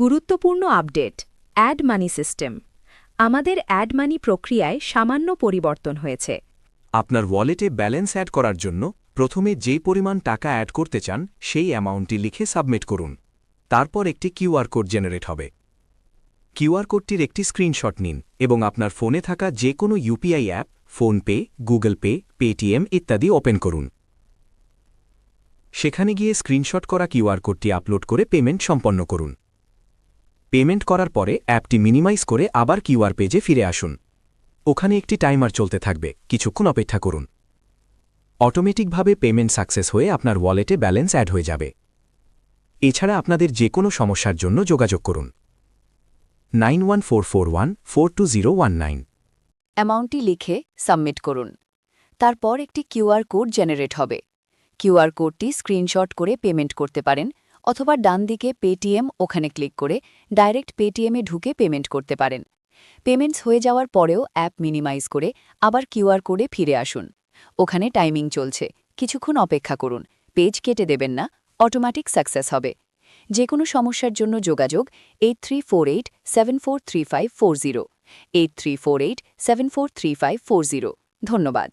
গুরুত্বপূর্ণ update add মানি system আমাদের add মানি প্রক্রিয়ায় সামান্য পরিবর্তন হয়েছে। আপনার ওয়ালেটে ব্যালেন্স অ্যাড করার জন্য প্রথমে যেই পরিমাণ টাকা অ্যাড করতে চান সেই অ্যামাউন্টটি লিখে সাবমিট করুন। তারপর একটি কিউআর কোড জেনারেট হবে। কিউআর কোডটির একটি স্ক্রিনশট নিন এবং আপনার ফোনে থাকা যে কোনো UPI app, PhonePe, Google pay, Paytm ইত্যাদি ওপেন করুন। সেখানে গিয়ে স্ক্রিনশট করা কিউআর কোডটি আপলোড করে পেমেন্ট সম্পন্ন করুন। পেমেন্ট করার পরে অ্যাপটি মিনিমাইজ করে আবার কিউআর পেজে ফিরে আসুন। ওখানে একটি টাইমার চলতে থাকবে, কিছুক্ষণ অপেক্ষা করুন। অটোমেটিকভাবে পেমেন্ট সাকসেস হয়ে আপনার ওয়ালেটে ব্যালেন্স অ্যাড হয়ে যাবে। এছাড়া আপনাদের যে কোনো সমস্যার জন্য যোগাযোগ করুন 9144142019। অ্যামাউন্টটি লিখে সাবমিট করুন। তারপর একটি কিউআর কোড জেনারেট হবে। কিউআর কোডটি স্ক্রিনশট করে পেমেন্ট করতে পারেন অথবা ডান দিকে পেটিএম ওখানে ক্লিক করে ডাইরেক্ট পেটিএমে ঢুকে পেমেন্ট করতে পারেন। পেমেন্টস হয়ে যাওয়ার পরেও অ্যাপ মিনিমাইজ করে আবার কিউআর কোডে ফিরে আসুন। ওখানে টাইমিং চলছে, কিছুক্ষণ অপেক্ষা করুন। পেজ কেটে দেবেন না, অটোমেটিক সাকসেস হবে। যে কোনো সমস্যার জন্য যোগাযোগ 8348743540 8348743540। ধন্যবাদ।